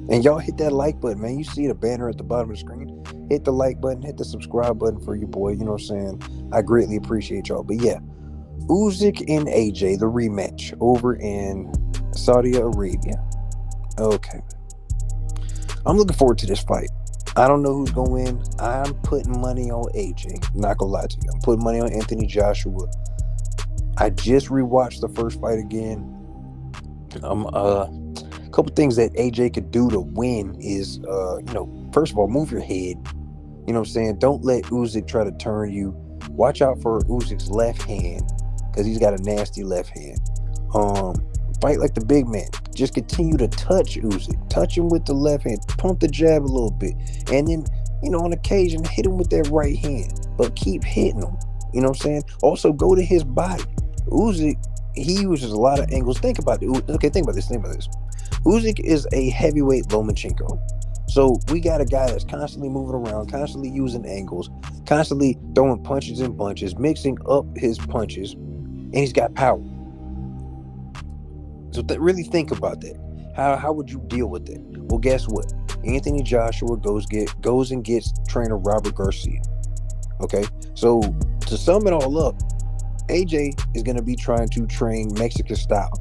And y'all hit that like button, man. You see the banner at the bottom of the screen. Hit the like button, hit the subscribe button for your boy. You know what I'm saying? I greatly appreciate y'all. But yeah, Usyk and AJ, the rematch over in Saudi Arabia. Okay. I'm looking forward to this fight. I don't know who's going to win. I'm putting money on AJ. Not going to lie to you. I'm putting money on Anthony Joshua. I just rewatched the first fight again. A couple things that AJ could do to win is, first of all, move your head. You know what I'm saying? Don't let Usyk try to turn you. Watch out for Usyk's left hand because he's got a nasty left hand. Fight like the big man. Just continue to touch Usyk. Touch him with the left hand. Pump the jab a little bit. And then, on occasion, hit him with that right hand. But keep hitting him. You know what I'm saying? Also, go to his body. Usyk, he uses a lot of angles. Think about it. Okay, think about this. Usyk is a heavyweight Lomachenko. So we got a guy that's constantly moving around, constantly using angles, constantly throwing punches and bunches, mixing up his punches, and he's got power. So really think about that. How would you deal with that? Well, guess what? Anthony Joshua goes and gets trainer Robert Garcia. Okay, so to sum it all up, AJ is going to be trying to train Mexican style.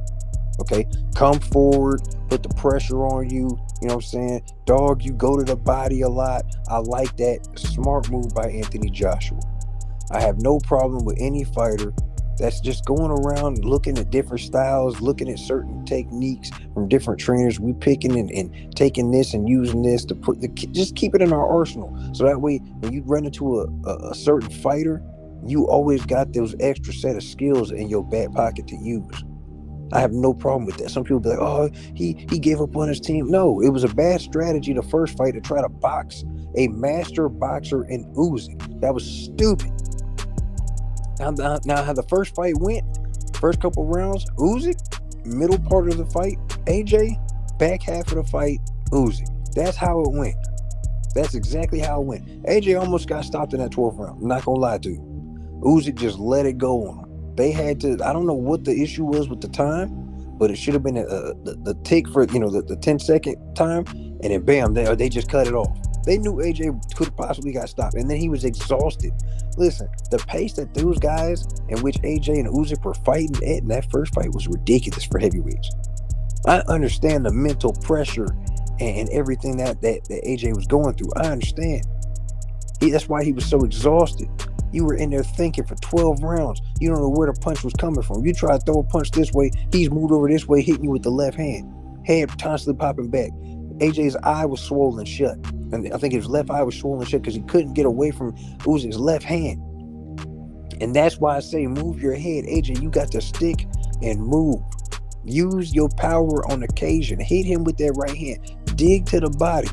Okay, come forward, put the pressure on you. You know what I'm saying? Dog, you go to the body a lot. I like that. Smart move by Anthony Joshua. I have no problem with any fighter that's just going around looking at different styles, looking at certain techniques from different trainers. We picking and taking this and using this to just keep it in our arsenal. So that way, when you run into a certain fighter, you always got those extra set of skills in your back pocket to use. I have no problem with that. Some people be like, oh, he gave up on his team. No, it was a bad strategy the first fight to try to box a master boxer in Usyk. That was stupid. Now how the first fight went, first couple rounds, Usyk, middle part of the fight, AJ, back half of the fight, Usyk. That's how it went. That's exactly how it went. AJ almost got stopped in that 12th round. I'm not going to lie to you. Usyk just let it go on him. They had to, I don't know what the issue was with the time, but it should have been the tick for, the 10-second time, and then bam, they just cut it off. They knew AJ could have possibly got stopped, and then he was exhausted. Listen, the pace that those guys in which AJ and Usyk were fighting at in that first fight was ridiculous for heavyweights. I understand the mental pressure and everything that AJ was going through. I understand. That's why he was so exhausted. You were in there thinking for 12 rounds. You don't know where the punch was coming from. You try to throw a punch this way, he's moved over this way, hitting you with the left hand. Head constantly popping back. AJ's eye was swollen shut. And I think his left eye was swollen shut because he couldn't get away from Usyk's left hand. And that's why I say move your head. AJ, you got to stick and move. Use your power on occasion. Hit him with that right hand. Dig to the body.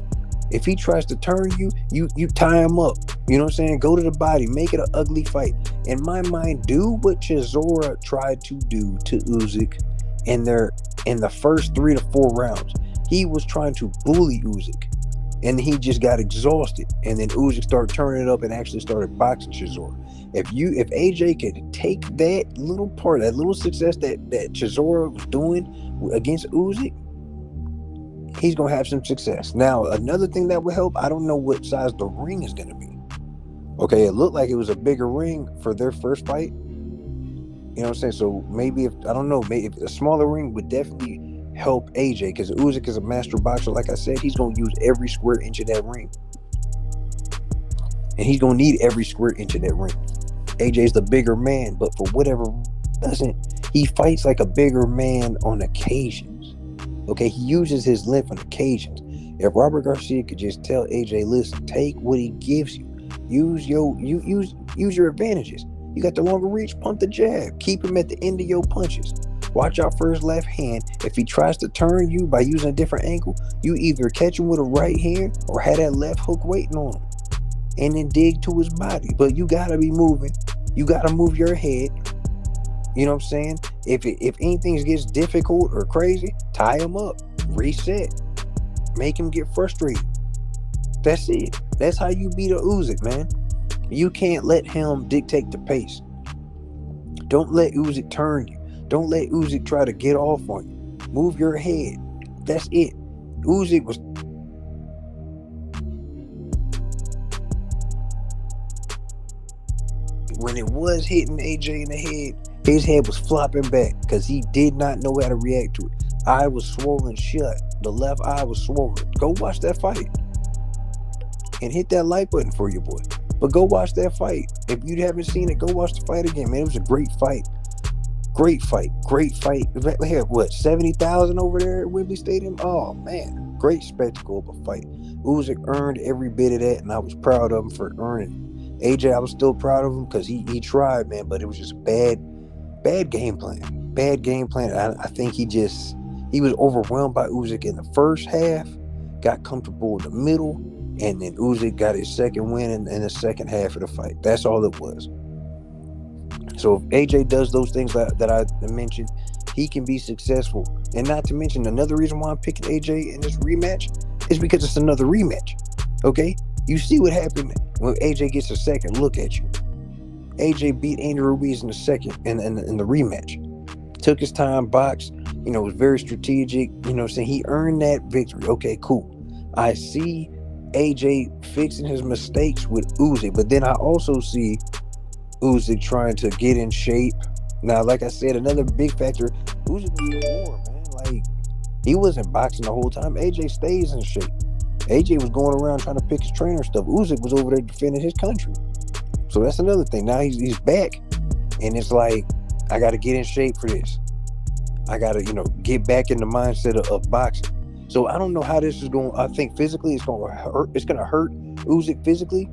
If he tries to turn you, you tie him up. You know what I'm saying? Go to the body. Make it an ugly fight. In my mind, do what Chisora tried to do to Usyk in the first 3 to 4 rounds. He was trying to bully Usyk. And he just got exhausted. And then Usyk started turning it up and actually started boxing Chisora. If AJ could take that little part, that little success that Chisora was doing against Usyk, he's going to have some success. Now, another thing that would help, I don't know what size the ring is going to be. Okay, it looked like it was a bigger ring for their first fight. You know what I'm saying? So maybe if a smaller ring would definitely help AJ, because Usyk is a master boxer. Like I said, he's going to use every square inch of that ring. And he's going to need every square inch of that ring. AJ's the bigger man, but for whatever reason, he fights like a bigger man on occasions. Okay, he uses his length on occasions. If Robert Garcia could just tell AJ, listen, take what he gives you. Use your advantages. You got the longer reach, pump the jab. Keep him at the end of your punches. Watch out for his left hand. If he tries to turn you by using a different angle, you either catch him with a right hand or have that left hook waiting on him. And then dig to his body. But you gotta be moving. You gotta move your head. You know what I'm saying? If anything gets difficult or crazy, tie him up. Reset. Make him get frustrated. That's it. That's how you beat a Usyk, man. You can't let him dictate the pace. Don't let Usyk turn you. Don't let Usyk try to get off on you. Move your head. That's it. Usyk was when it was hitting AJ in the head, his head was flopping back because he did not know how to react to it. Eye was swollen shut. The left eye was swollen. Go watch that fight and hit that like button for your boy. But go watch that fight. If you haven't seen it, go watch the fight again, man. It was a great fight. Great fight. Great fight. We had what, 70,000 over there at Wembley Stadium? Oh man. Great spectacle of a fight. Usyk earned every bit of that, and I was proud of him for earning it. AJ, I was still proud of him because he tried, man, but it was just bad game plan. Bad game plan. I think he was overwhelmed by Usyk in the first half, got comfortable in the middle, and then Usyk got his second win in the second half of the fight. That's all it was. So if AJ does those things that I mentioned, he can be successful. And not to mention, another reason why I'm picking AJ in this rematch is because it's another rematch. Okay? You see what happened when AJ gets a second look at you. AJ beat Andy Ruiz in the second in the rematch. Took his time, boxed, was very strategic. Saying he earned that victory. Okay, cool. I see AJ fixing his mistakes with Usyk, but then I also see Usyk trying to get in shape. Now, like I said, another big factor, Usyk was in war, man. Like, he wasn't boxing the whole time. AJ stays in shape. AJ was going around trying to pick his trainer stuff. Usyk was over there defending his country. So that's another thing. Now he's back, and it's like, I got to get in shape for this. I got to, get back in the mindset of boxing. So I don't know how this is going. I think physically it's going to hurt. It's going to hurt Usyk physically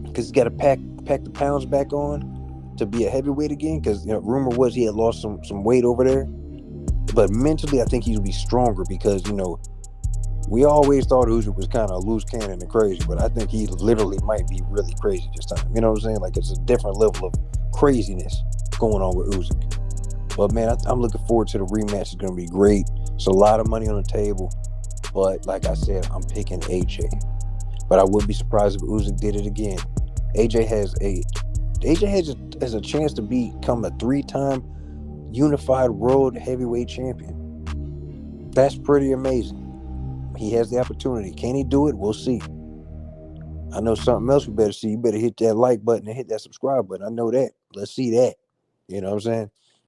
because he's got to pack the pounds back on to be a heavyweight again. Because rumor was he had lost some weight over there. But mentally, I think he'll be stronger because we always thought Usyk was kind of a loose cannon and crazy, but I think he literally might be really crazy this time. You know what I'm saying? Like, it's a different level of craziness going on with Usyk. But man, I'm looking forward to the rematch. It's going to be great. It's a lot of money on the table. But like I said, I'm picking AJ. But I would be surprised if Usyk did it again. AJ has a chance to become a 3-time unified world heavyweight champion. That's pretty amazing. He has the opportunity. Can he do it? We'll see. I know something else we better see. You better hit that like button and hit that subscribe button. I know that. Let's see that. You know what I'm saying?